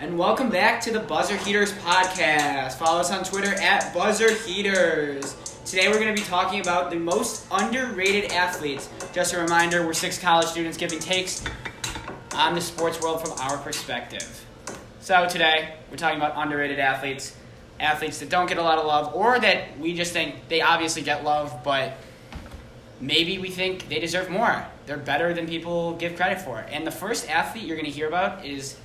And welcome back to the BuzzerHeaters podcast. Follow us on Twitter at BuzzerHeaters. Today we're going to be talking about the most underrated athletes. Just a reminder, we're 6 college students giving takes on the sports world from our perspective. So today we're talking about underrated athletes that don't get a lot of love, or that we just think they obviously get love, but maybe we think they deserve more. They're better than people give credit for. And the first athlete you're going to hear about is,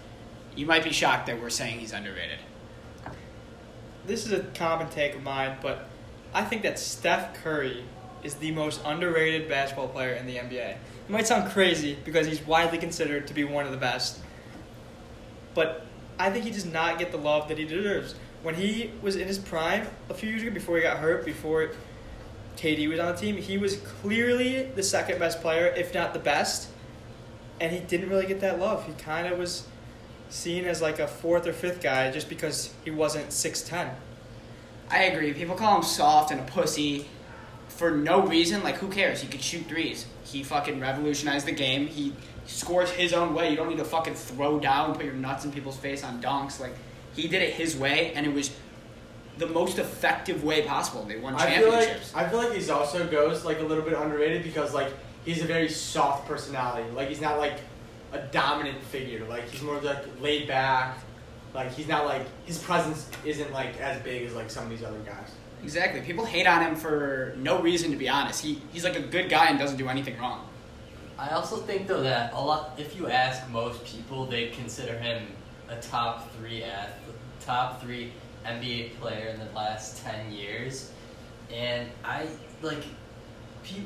you might be shocked that we're saying he's underrated. This is a common take of mine, but I think that Steph Curry is the most underrated basketball player in the NBA. It might sound crazy because he's widely considered to be one of the best, but I think he does not get the love that he deserves. When he was in his prime a few years ago, before he got hurt, before KD was on the team, he was clearly the second best player, if not the best, and he didn't really get that love. He kind of was seen as like a 4th or 5th guy just because he wasn't 6'10". I agree. People call him soft and a pussy for no reason. Like, who cares? He could shoot threes. He fucking revolutionized the game. He scores his own way. You don't need to fucking throw down and put your nuts in people's face on dunks. Like, he did it his way, and it was the most effective way possible. They won championships. I feel like he's also goes like a little bit underrated because like he's a very soft personality. Like, he's not like a dominant figure. Like, he's more like laid back. Like, he's not like, his presence isn't like as big as like some of these other guys. Exactly. People hate on him for no reason, to be honest. He's like a good guy and doesn't do anything wrong. I also think though that if you ask most people, they consider him a top 3 NBA player in the last 10 years. And a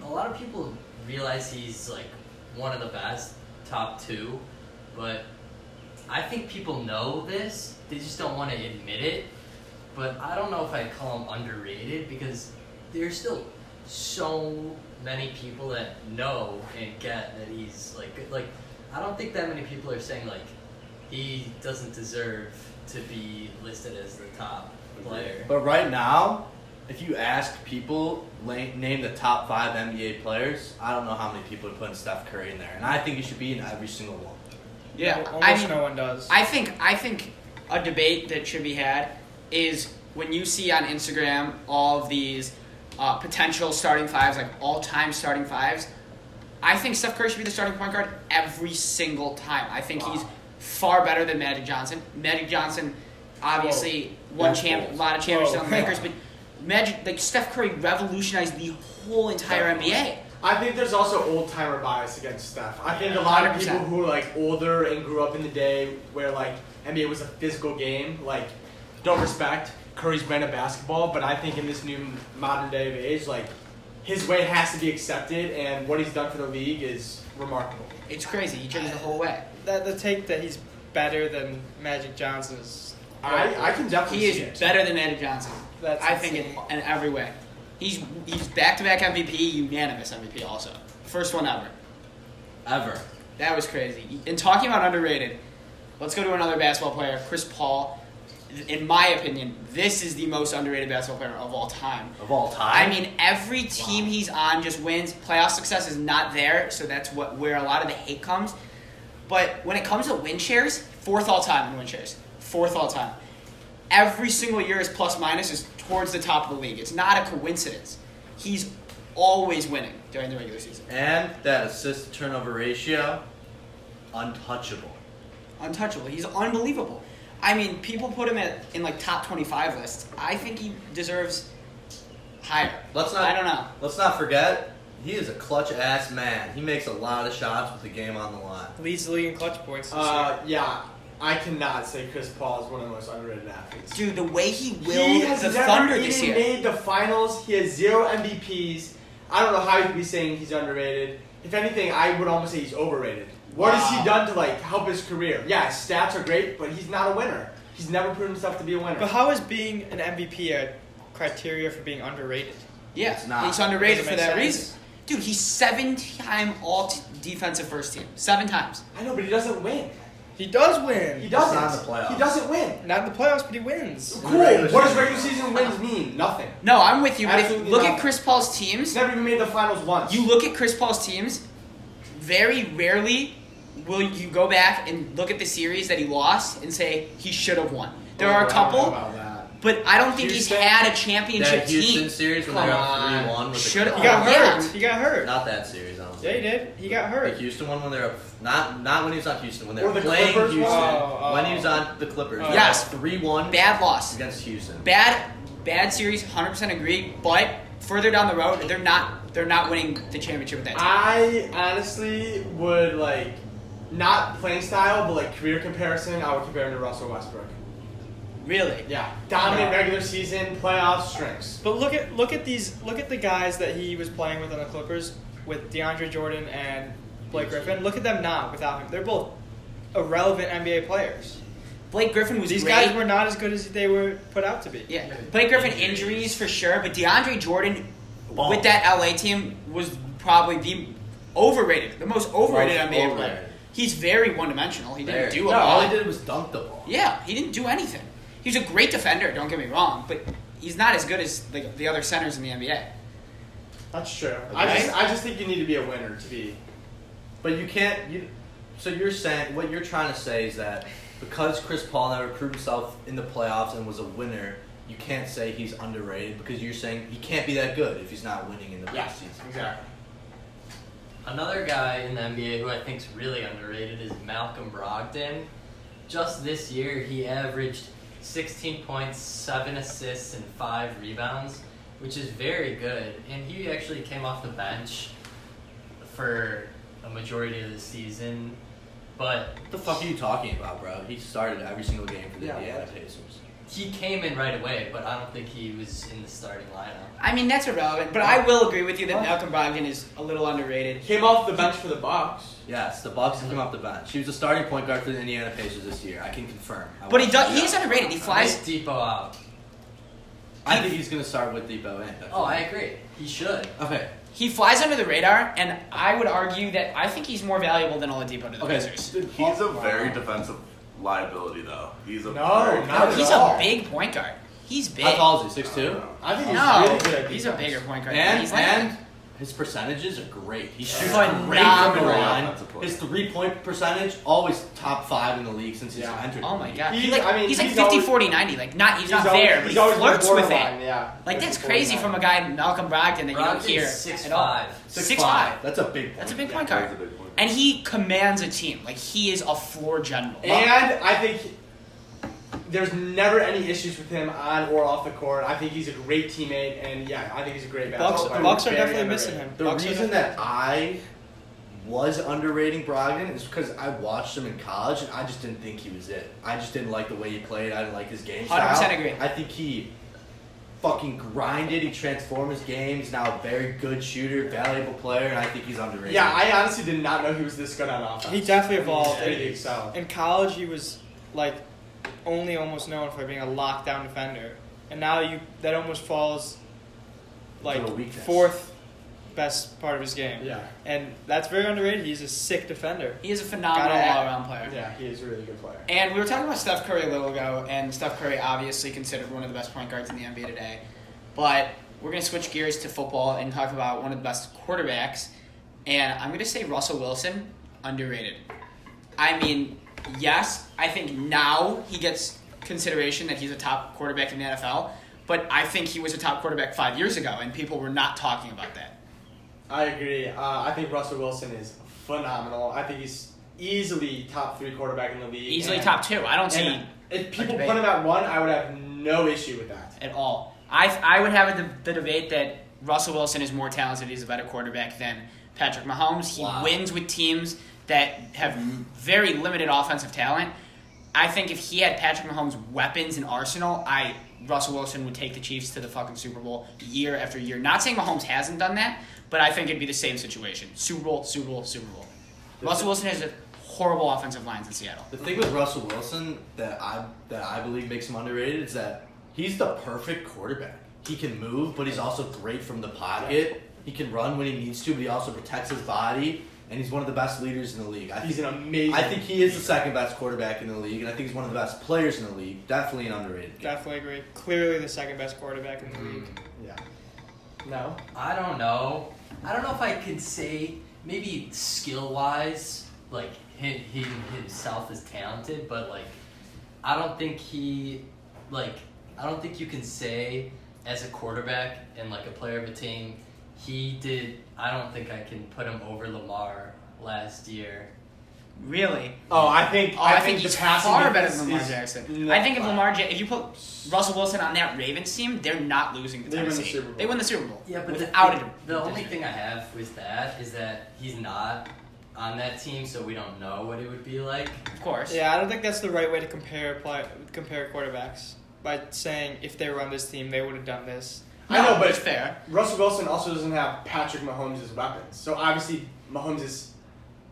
lot of people realize he's like one of the best, top 2, but I think people know this, they just don't want to admit it. But I don't know if I'd call him underrated because there's still so many people that know and get that he's like I don't think that many people are saying like he doesn't deserve to be listed as the top player. But right now, if you ask people, name the top 5 NBA players, I don't know how many people are putting Steph Curry in there. And I think he should be in every single one. Yeah, almost no one does. I think a debate that should be had is when you see on Instagram all of these potential starting 5s, like all-time starting 5s, I think Steph Curry should be the starting point guard every single time. I think he's far better than Magic Johnson. Magic Johnson obviously won a lot of championships on the Lakers, but Steph Curry revolutionized the whole entire NBA. I think there's also old-timer bias against Steph. I think a lot of people who are like older and grew up in the day where like NBA was a physical game, like don't respect Curry's brand of basketball, but I think in this new modern day of age, like his way has to be accepted, and what he's done for the league is remarkable. It's crazy. He changed the whole way. The take that he's better than Magic Johnson is... I can definitely see it. He is better than Magic Johnson. I think in every way. He's back-to-back MVP, unanimous MVP also. First one ever. That was crazy. And talking about underrated, let's go to another basketball player, Chris Paul. In my opinion, this is the most underrated basketball player of all time. Of all time? I mean, every team he's on just wins. Playoff success is not there, so that's where a lot of the hate comes. But when it comes to win shares, 4th all-time in win shares. 4th all-time. Every single year his plus-minus is towards the top of the league. It's not a coincidence. He's always winning during the regular season. And that assist-to-turnover ratio, untouchable. He's unbelievable. I mean, people put him in like top 25 lists. I think he deserves higher. I don't know. Let's not forget, he is a clutch-ass man. He makes a lot of shots with the game on the line. Leads the league in clutch points this year. Yeah. I cannot say Chris Paul is one of the most underrated athletes. Dude, the way he willed the Thunder this year. He made the finals. He has 0 MVPs. I don't know how you could be saying he's underrated. If anything, I would almost say he's overrated. What has he done to like help his career? Yeah, his stats are great, but he's not a winner. He's never proven himself to be a winner. But how is being an MVP a criteria for being underrated? Yeah, it's not. He's underrated for that reason. Dude, he's 7-time all-defensive first team. 7 times. I know, but he doesn't win. He does win. He doesn't. Not in the playoffs. He doesn't win. Not in the playoffs, but he wins. Cool. What does regular season wins mean? Nothing. No, I'm with you. But if you look nothing. at Chris Paul's teams, He's never even made the finals once. you look at Chris Paul's teams, very rarely will you go back and look at the series that he lost and say he should have won? There are a I don't know couple, about that. but I don't think Houston? he's had a championship That Houston team. series when Come they were on. up 3-1 with Should- the He got Clippers. hurt. Yeah. He got hurt. Not that series, I don't Yeah, think. he did. He got The hurt. Houston one when they were not when he was on Houston, when they Or were the playing Clippers Houston. one? Oh, when he was on the Clippers. Oh. Yes. 3-1 Bad loss. against Houston. Bad series, 100% agree. But further down the road, they're not winning the championship with that team. I honestly would like not playing style, but like career comparison. I would compare him to Russell Westbrook. Really? Yeah, dominant regular season, playoff strengths. But look at the guys that he was playing with on the Clippers with DeAndre Jordan and Blake Griffin. Look at them now without him. They're both irrelevant NBA players. Blake Griffin was These great. guys were not as good as they were put out to be. Yeah, Blake Griffin injuries for sure, but DeAndre Jordan with that LA team was probably the most overrated NBA player. He's very one-dimensional. He didn't do a All lot. he did was dunk the ball. Yeah, he didn't do anything. He was a great defender. Don't get me wrong, but he's not as good as the other centers in the NBA. That's true. Okay. I just think you need to be a winner to be. But you can't. So you're saying what you're trying to say is that because Chris Paul never proved himself in the playoffs and was a winner, you can't say he's underrated because you're saying he can't be that good if he's not winning in the postseason. Exactly. Another guy in the NBA who I think is really underrated is Malcolm Brogdon. Just this year, he averaged 16 points, 7 assists, and 5 rebounds, which is very good. And he actually came off the bench for a majority of the season. But What the fuck are you talking about, bro? He started every single game for the Yeah, Indiana what? Pacers. he came in right away, but I don't think he was in the starting lineup. I mean, that's irrelevant, but I will agree with you that Malcolm Brogdon is a little underrated. Came off the bench for the Bucks. Yes, the Bucks came off the bench. He was the starting point guard for the Indiana Pacers this year. I can confirm. But he is underrated. He flies. Nice Depot out. I think he's going to start with Depot in. Oh, I agree. He should. Okay. He flies under the radar, and I would argue that I think he's more valuable than Oladipo to the Okay. Pacers. He's a very defensive liability, though. He's a No, very not at He's all. a big point guard. He's big. How tall is he? 6'2"? I think he's No, really good at he's a defense. bigger point guard. And, he's like, and his percentages are great. He shoots Phenomenal. great from the line. Offensive player. His 3-point percentage, always top 5 in the league since he's Yeah. entered. oh the my league. god, He's- he's like I mean, 50, he's always- 40, 90. Like he's not always- there, but he's he always been flirts with borderline, it. Yeah. Like that's 50, crazy 49. from a guy Malcolm Brogdon that you don't Brogdon's hear 6'5". at all. 6'5". That's a big point. That's a big Yeah, point he's guard, a big point. and he commands a team. Like he is a floor general. And I think there's never any issues with him on or off the court. I think he's a great teammate, and yeah, I think he's a great basketball player. Bucks are Very definitely underrated. missing him. The Bucks are reason definitely- that I was underrating Brogdon is because I watched him in college and I just didn't think he was it. I just didn't like the way he played. I didn't like his game style. 100% agree. I think he fucking grinded. He transformed his game. He's now a very good shooter, valuable player, and I think he's underrated. Yeah, I honestly did not know he was this good on offense. He definitely evolved. He really excelled. In college, he was like only almost known for being a lockdown defender, and now that almost falls like To a weakness. fourth best part of his game. Yeah, And that's very underrated. He's a sick defender. He is a phenomenal Gotta add- all-around player. yeah, he is a really good player. And we were talking about Steph Curry a little ago, and Steph Curry obviously considered one of the best point guards in the NBA today. But we're going to switch gears to football and talk about one of the best quarterbacks. And I'm going to say Russell Wilson, underrated. I mean, yes, I think now he gets consideration that he's a top quarterback in the NFL, but I think he was a top quarterback 5 years ago, and people were not talking about that. I agree. I think Russell Wilson is phenomenal. I think he's easily top 3 quarterback in the league. Easily And- top 2. I don't see and if people debate. put him at 1, I would have no issue with that. at all. I would have the debate that Russell Wilson is more talented. He's a better quarterback than Patrick Mahomes. He Wow. wins with teams that have very limited offensive talent. I think if he had Patrick Mahomes' weapons and arsenal, Russell Wilson would take the Chiefs to the fucking Super Bowl year after year. Not saying Mahomes hasn't done that, but I think it'd be the same situation. Super Bowl, Super Bowl, Super Bowl. Russell Wilson has a horrible offensive lines in Seattle. The thing with Russell Wilson that I believe makes him underrated is that he's the perfect quarterback. He can move, but he's also great from the pocket. He can run when he needs to, but he also protects his body, and he's one of the best leaders in the league. He's an amazing. I think he is the second best quarterback in the league, and I think he's one of the best players in the league. Definitely an underrated guy. Definitely agree. Clearly the second best quarterback in the league. Yeah. No. I don't know. I don't know if I could say maybe skill-wise like he himself is talented, but like I don't think you can say as a quarterback and like a player of a team, I don't think I can put him over Lamar last year. Really? Oh, I think he's the passing far better defense than Lamar is- Jackson. No, I think if you put Russell Wilson on that Ravens team, they're not losing to They win the Tennessee. Super Bowl. They win the Super Bowl. Yeah, but without the only thing I have with that is that he's not on that team, so we don't know what it would be like. Of course. Yeah, I don't think that's the right way to compare quarterbacks by saying if they were on this team, they would have done this. I know, but it's fair. Russell Wilson also doesn't have Patrick Mahomes' weapons. So obviously Mahomes'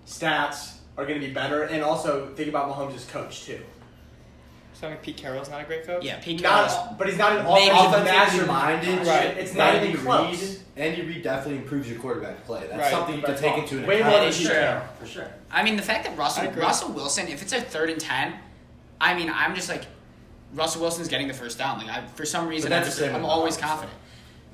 stats are going to be better, and also think about Mahomes' coach too. So I mean, Pete Carroll's not a great coach. Yeah, Pete Carroll's. But he's not an Maybe offensive Offensively master. minded, Right. It's not Andy even close. Reid, Andy Reid definitely improves your quarterback play. That's Right. something you can take into Way account. more That than is Pete true. Carroll. For sure. I mean, the fact that I agree. Russell Wilson, if it's a 3rd and 10, I mean, I'm just like, Russell Wilson's getting the first down. Like, for some reason, that's the same I'm with always Mahomes. confident.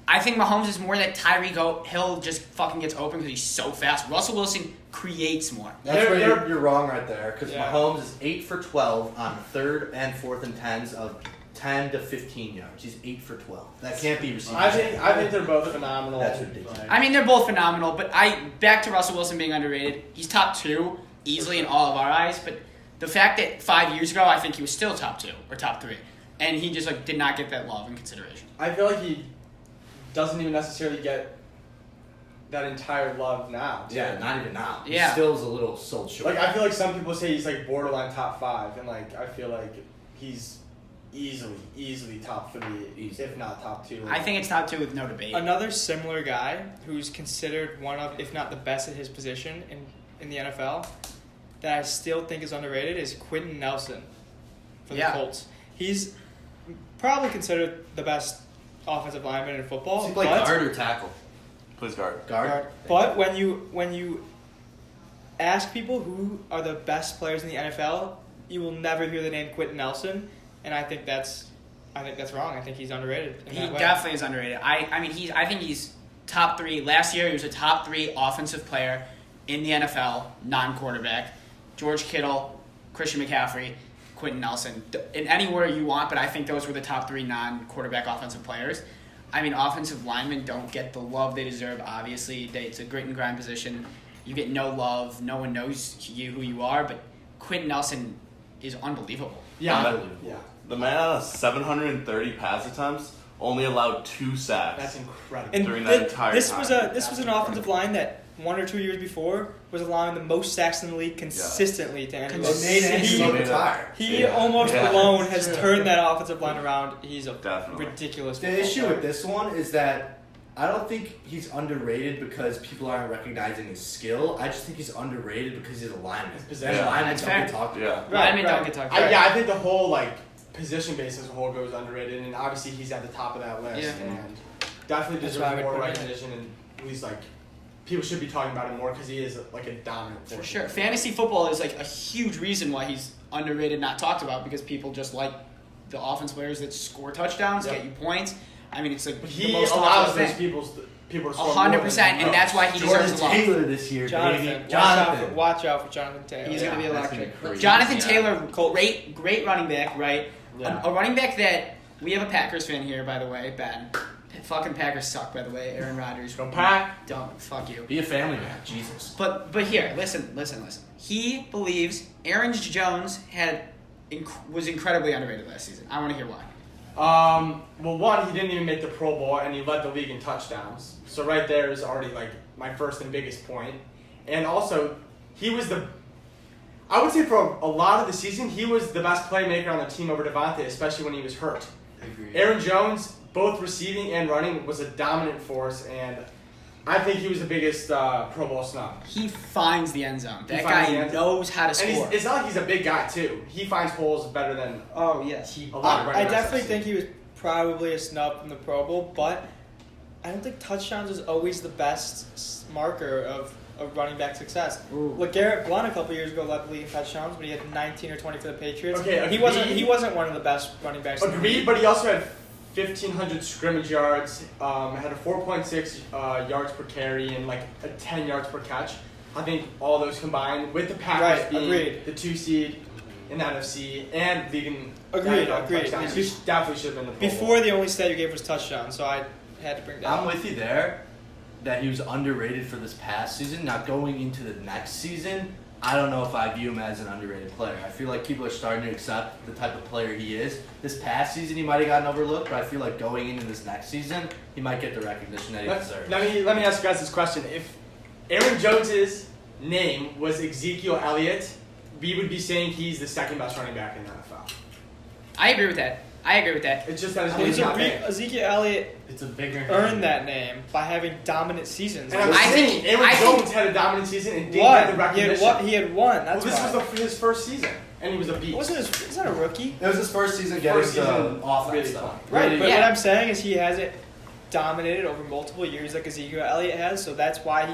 I think Mahomes is more that Tyreek Hill just fucking gets open because he's so fast. Russell Wilson creates more. That's They're- where you're wrong right there, because Yeah. Mahomes is 8 for 12 on 3rd and 4th and 10s of 10 to 15 yards. He's 8 for 12. That can't be received. I think they're both phenomenal. That's ridiculous. Like, I mean, they're both phenomenal, but back to Russell Wilson being underrated. He's top 2 easily in all of our eyes, but the fact that 5 years ago I think he was still top 2 or top 3, and he just like did not get that love and consideration. I feel like he doesn't even necessarily get that entire love now. too. Yeah, not even now. Yeah. He still is a little sold short. Like I feel like some people say he's like borderline top 5, and like I feel like he's easily top 3, if not top 2. I think it's top 2 with no debate. Another similar guy who's considered one of, if not the best at his position in the NFL, that I still think is underrated is Quentin Nelson for the Yeah. Colts. He's probably considered the best offensive lineman in football. Does he play but- guard or tackle? Please guard. Guard. But when you ask people who are the best players in the NFL, you will never hear the name Quentin Nelson, and I think that's wrong. I think he's underrated. In He that way. definitely is underrated. I think he's top 3. Last year he was a top 3 offensive player in the NFL, non-quarterback. George Kittle, Christian McCaffrey, Quentin Nelson. In any order you want, but I think those were the top 3 non-quarterback offensive players. I mean, offensive linemen don't get the love they deserve, obviously. It's a grit and grind position. You get no love. No one knows who you are, but Quentin Nelson is unbelievable. yeah, Unbelievable. yeah, The man on 730 pass attempts only allowed 2 sacks. that's incredible. And during that entire this time. was an offensive line that 1 or 2 years before was allowing the most sacks in the league consistently to end. They made Andy He- retire. He Yeah. almost Yeah. alone has turned that offensive line around. He's a Definitely. ridiculous. The football issue player. with this one is that I don't think he's underrated because people aren't recognizing his skill. I just think he's underrated because he's a lineman. His possession. And linemen That's don't fair. get talked Yeah. about. Linemen don't get talked about. I think the whole like position base as a whole goes underrated, and obviously he's at the top of that list, Yeah. and definitely That's why I deserves would more put him in. recognition, and at least like people should be talking about him more because he is like a dominant force. For sure. Fantasy football is like a huge reason why he's underrated, not talked about, because people just like the offense players that score touchdowns, Yep. get you points. I mean, it's like But the he most allows popular those thing. people to score more 100%, than and that's why he Jordan deserves love. Taylor this year, Jonathan. baby. Watch out for Jonathan Taylor. He's gonna be That's electric. gonna be crazy. Jonathan Yeah. Taylor, great running back, right? Yeah. A running back that we have a Packers fan here, by the way, Ben. Fucking Packers suck, by the way. Aaron Rodgers. Go Pack. Don't fuck you. Be a family man, Jesus. But here, listen. He believes Aaron Jones was incredibly underrated last season. I want to hear why. Well, one, he didn't even make the Pro Bowl, and he led the league in touchdowns. So right there is already like my first and biggest point. And also, he was I would say for a lot of the season, he was the best playmaker on the team over Devontae, especially when he was hurt. Agreed. Aaron Jones, both receiving and running, was a dominant force, and I think he was the biggest Pro Bowl snub. He finds the end zone. That finds the guy end zone. knows how to And score. it's not like he's a big guy, too. He finds holes better than Oh, yes. a lot of running I backs definitely I've think seen. he was probably a snub from the Pro Bowl, but I don't think touchdowns is always the best marker of running back success. Ooh. Look, Garrett Blunt a couple years ago led the league in touchdowns, but he had 19 or 20 for the Patriots. Okay, he wasn't one of the best running backs. in the Agreed, league. but he also had 1,500 scrimmage yards, had a 4.6 yards per carry, and like a 10 yards per catch. I think all those combined with the Packers Right, being agreed. the 2 seed in the NFC and leading Agreed, NFL agreed. touchdowns, Be- he definitely should have been the Pro Before Bowl. the only stat you gave was touchdown, so I had to bring that I'm up. with you there. That he was underrated for this past season. Now going into the next season, I don't know if I view him as an underrated player. I feel like people are starting to accept the type of player he is. This past season, he might have gotten overlooked, but I feel like going into this next season, he might get the recognition that he deserves. Let me ask you guys this question. If Aaron Jones' name was Ezekiel Elliott, we would be saying he's the second best running back in the NFL. I agree with that. It's just that his name's not named. Ezekiel Elliott It's a bigger earned that name by having dominant seasons. And I'm I saying think- Aaron I think- Jones had a dominant season and didn't get the He recognition. had won. Well, That's this why. was his first season, and he was a beast. Is that a rookie? It was his first season getting First the season, offense really though. fun. Right, Really- but Yeah. what I'm saying is he hasn't dominated over multiple years like Ezekiel Elliott has, so that's why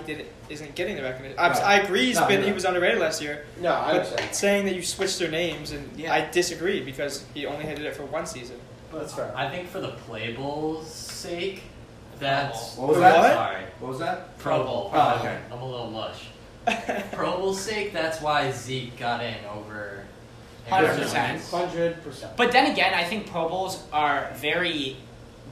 isn't getting the recognition. Right. I agree No, you're he right. was underrated last year, No, I but understand. saying that you switched their names, and Yeah. I disagree because he only did it for one season. That's fair. I think for the Play Bowl's sake, that's What was For that? what? sorry. What was that? Pro Bowl. Oh, okay. I'm a little mush. Pro Bowl's sake, that's why Zeke got in over. 100%. 100%. But then again, I think Pro Bowls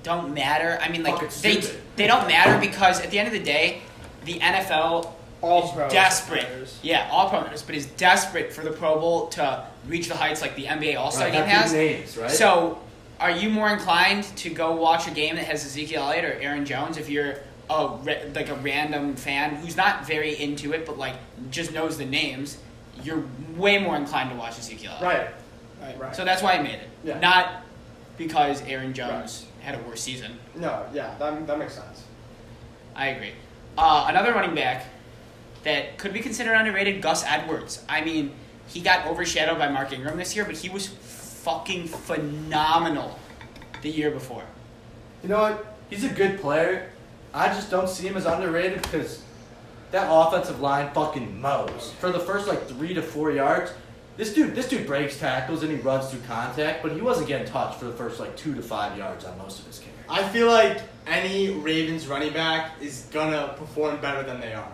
don't matter. I mean, like Fucking they stupid. don't matter because at the end of the day, the NFL All is pros. desperate. players. Yeah, all pro players, but is desperate for the Pro Bowl to reach the heights like the NBA All-Star Right, game have has. big names, right? So, are you more inclined to go watch a game that has Ezekiel Elliott or Aaron Jones if you're a random fan who's not very into it but like just knows the names? You're way more inclined to watch Ezekiel Elliott. Right. So that's why I made it. Yeah. Not because Aaron Jones had a worse season. No, yeah, that makes sense. I agree. Another running back that could be considered underrated, Gus Edwards. I mean, he got overshadowed by Mark Ingram this year, but he was fucking phenomenal the year before. You know what? He's a good player. I just don't see him as underrated because that offensive line fucking mows. For the first 3 to 4 yards, this dude breaks tackles and he runs through contact, but he wasn't getting touched for the first 2 to 5 yards on most of his carries. I feel like any Ravens running back is gonna perform better than they are.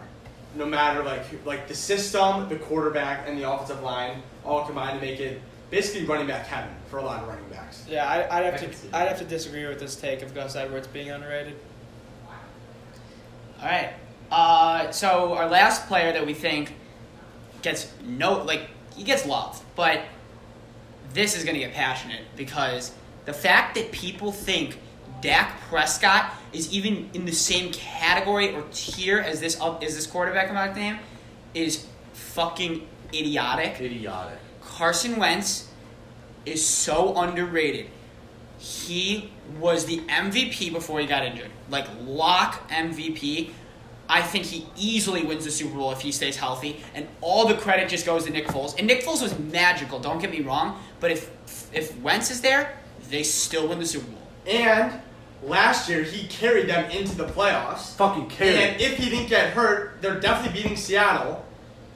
No matter like the system, the quarterback, and the offensive line all combined to make it basically running back heaven for a lot of running backs. Yeah, I can see that. I'd have to disagree with this take of Gus Edwards being underrated. All right. So our last player that we think gets he gets love, but this is going to get passionate because the fact that people think Dak Prescott is even in the same category or tier as this quarterback I'm about to name is fucking idiotic. Idiotic. Carson Wentz is so underrated. He was the MVP before he got injured. Like, lock MVP. I think he easily wins the Super Bowl if he stays healthy. And all the credit just goes to Nick Foles. And Nick Foles was magical, don't get me wrong. But if Wentz is there, they still win the Super Bowl. And last year he carried them into the playoffs. Fucking carried. And if he didn't get hurt, they're definitely beating Seattle.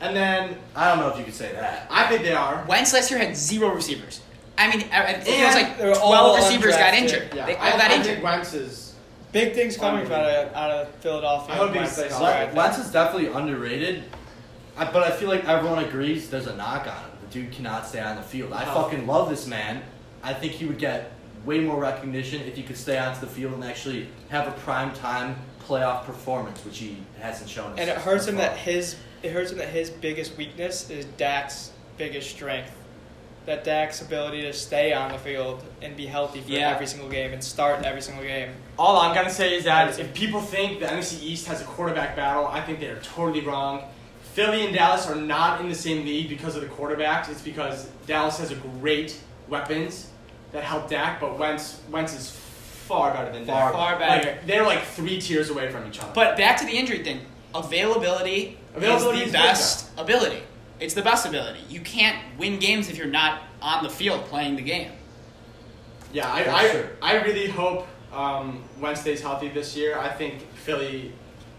And then I don't know if you could say that. I think they are. Wentz last year had 0 receivers. I mean, it feels like they were all 12 receivers got undrafted. injured. Yeah, They all got I injured. think Wentz is. Big things coming out of Philadelphia. I hope he Wentz stays is healthy. right. Wentz is definitely underrated, but I feel like everyone agrees there's a knock on him. The dude cannot stay on the field. I fucking love this man. I think he would get way more recognition if he could stay onto the field and actually have a prime time playoff performance, which he hasn't shown. And it hurts him that his biggest weakness is Dak's biggest strength. That Dak's ability to stay on the field and be healthy for Yeah. every single game and start every single game. All I'm gonna say is that if people think the NFC East has a quarterback battle, I think they are totally wrong. Philly and Dallas are not in the same league because of the quarterbacks. It's because Dallas has a great weapons that help Dak, but Wentz is far better than Dak. Far better. Like, they're like 3 tiers away from each other. But back to the injury thing. Availability is Availability the is best ability. It's the best ability. You can't win games if you're not on the field playing the game. Yeah, Sure. I really hope Wentz stays healthy this year. I think Philly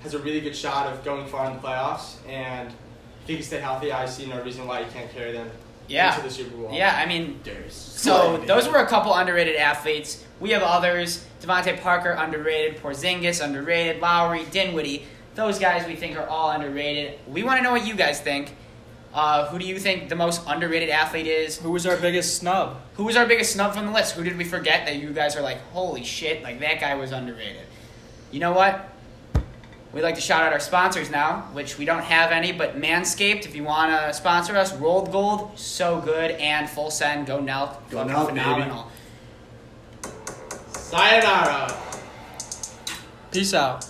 has a really good shot of going far in the playoffs, and if he can stay healthy, I see no reason why he can't carry them into the Super Bowl. Yeah, I mean, There's so those were a couple underrated athletes. We have others. Devontae Parker, underrated. Porzingis, underrated. Lowry, Dinwiddie. Those guys we think are all underrated. We want to know what you guys think. Who do you think the most underrated athlete is? Who was our biggest snub? Who was our biggest snub from the list? Who did we forget that you guys are like, holy shit, like that guy was underrated? You know what? We'd like to shout out our sponsors now, which we don't have any, but Manscaped, if you want to sponsor us, Rolled Gold, so good, and Full Send, go Nelk, Go fucking Nelk, phenomenal. Sayonara. Peace out.